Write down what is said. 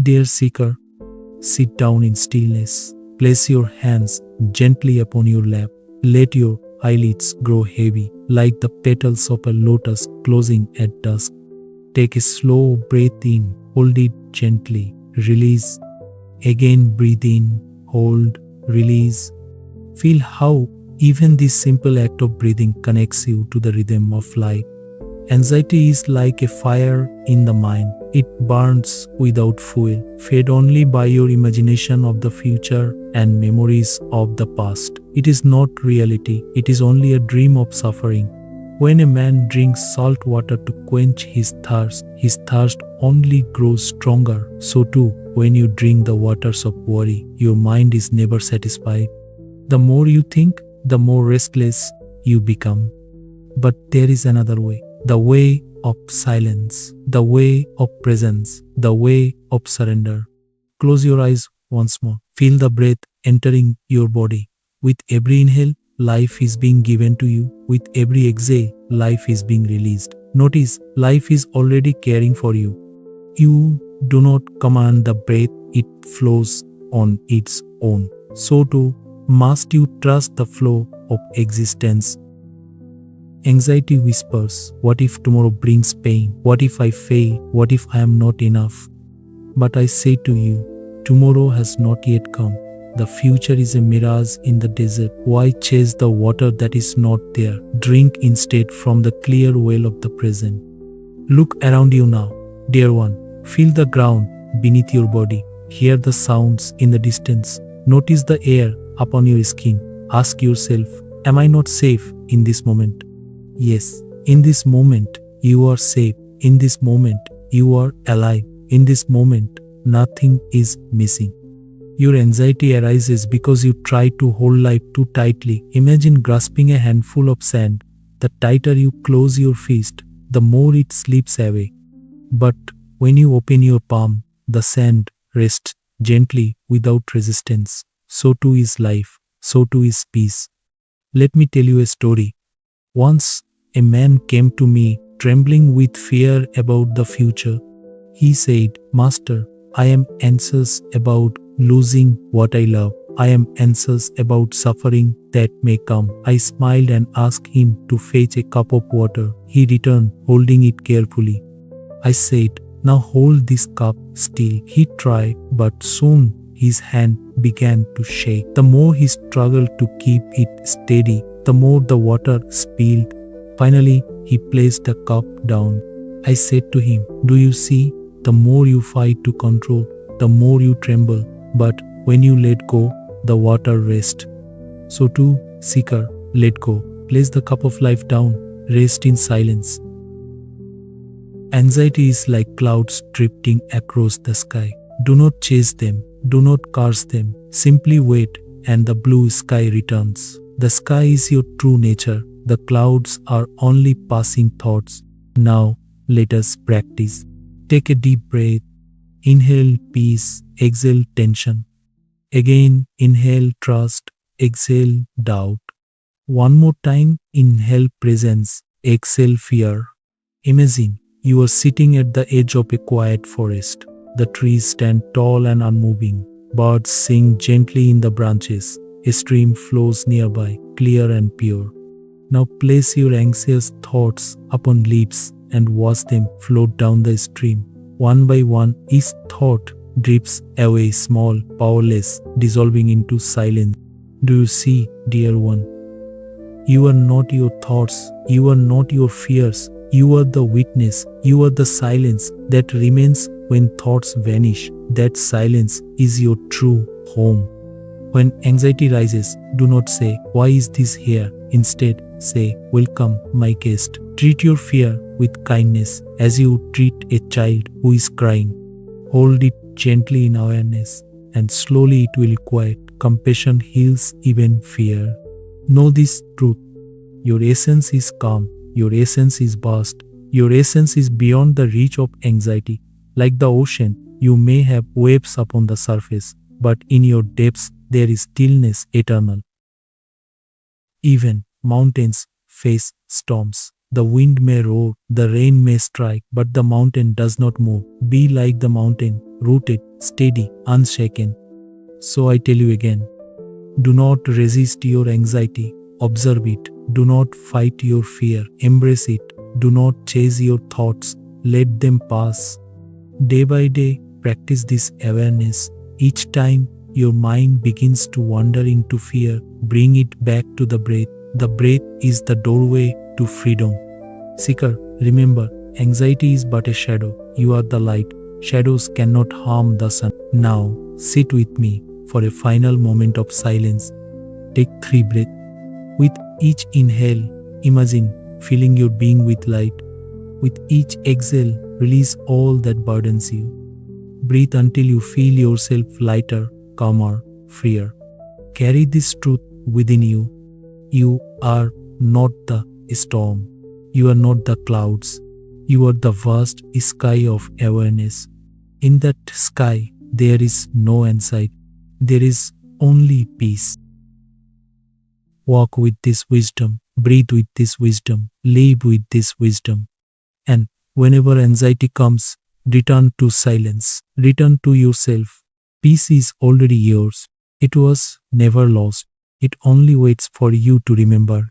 Dear seeker, sit down in stillness. Place your hands gently upon your lap. Let your eyelids grow heavy, like the petals of a lotus closing at dusk. Take a slow breath in, hold it gently, release. Again breathe in, hold, release. Feel how even this simple act of breathing connects you to the rhythm of life. Anxiety is like a fire in the mind. It burns without fuel, fed only by your imagination of the future and memories of the past. It is not reality, it is only a dream of suffering. When a man drinks salt water to quench his thirst only grows stronger. So too, when you drink the waters of worry, your mind is never satisfied. The more you think, the more restless you become. But there is another way. The way of silence, the way of presence, the way of surrender. Close your eyes once more. Feel the breath entering your body. With every inhale, life is being given to you. With every exhale, life is being released. Notice, life is already caring for you. You do not command the breath, it flows on its own. So too, must you trust the flow of existence. Anxiety whispers, what if tomorrow brings pain? What if I fail? What if I am not enough? But I say to you, tomorrow has not yet come. The future is a mirage in the desert. Why chase the water that is not there? Drink instead from the clear well of the present. Look around you now, dear one. Feel the ground beneath your body. Hear the sounds in the distance. Notice the air upon your skin. Ask yourself, am I not safe in this moment? Yes, in this moment, you are safe. In this moment, you are alive. In this moment, nothing is missing. Your anxiety arises because you try to hold life too tightly. Imagine grasping a handful of sand. The tighter you close your fist, the more it slips away. But when you open your palm, the sand rests gently without resistance. So too is life. So too is peace. Let me tell you a story. Once, a man came to me, trembling with fear about the future. He said, Master, I am anxious about losing what I love. I am anxious about suffering that may come. I smiled and asked him to fetch a cup of water. He returned, holding it carefully. I said, now hold this cup still. He tried, but soon his hand began to shake. The more he struggled to keep it steady, the more the water spilled. Finally, he placed the cup down. I said to him, do you see? The more you fight to control, the more you tremble. But when you let go, the water rests. So too, seeker, let go. Place the cup of life down. Rest in silence. Anxiety is like clouds drifting across the sky. Do not chase them. Do not curse them. Simply wait, and the blue sky returns. The sky is your true nature. The clouds are only passing thoughts. Now, let us practice. Take a deep breath. Inhale peace, exhale tension. Again, inhale trust, exhale doubt. One more time, inhale presence, exhale fear. Imagine you are sitting at the edge of a quiet forest. The trees stand tall and unmoving. Birds sing gently in the branches. A stream flows nearby, clear and pure. Now place your anxious thoughts upon leaves and watch them float down the stream. One by one, each thought drifts away small, powerless, dissolving into silence. Do you see, dear one? You are not your thoughts. You are not your fears. You are the witness. You are the silence that remains when thoughts vanish. That silence is your true home. When anxiety rises, do not say, why is this here? Instead, say, welcome, my guest. Treat your fear with kindness as you treat a child who is crying. Hold it gently in awareness, and slowly it will quiet. Compassion heals even fear. Know this truth. Your essence is calm. Your essence is vast. Your essence is beyond the reach of anxiety. Like the ocean, you may have waves upon the surface, but in your depths, there is stillness eternal. Even mountains face storms. The wind may roar, the rain may strike, but the mountain does not move. Be like the mountain, rooted, steady, unshaken. So I tell you again, do not resist your anxiety. Observe it. Do not fight your fear. Embrace it. Do not chase your thoughts. Let them pass. Day by day, practice this awareness. Each time your mind begins to wander into fear, bring it back to the breath. The breath is the doorway to freedom. Seeker, remember, anxiety is but a shadow. You are the light. Shadows cannot harm the sun. Now, sit with me for a final moment of silence. Take 3 breaths. With each inhale, imagine filling your being with light. With each exhale, release all that burdens you. Breathe until you feel yourself lighter, calmer, freer. Carry this truth within you. You are not the storm. You are not the clouds. You are the vast sky of awareness. In that sky, there is no anxiety. There is only peace. Walk with this wisdom. Breathe with this wisdom. Live with this wisdom. And whenever anxiety comes, return to silence. Return to yourself. Peace is already yours. It was never lost. It only waits for you to remember.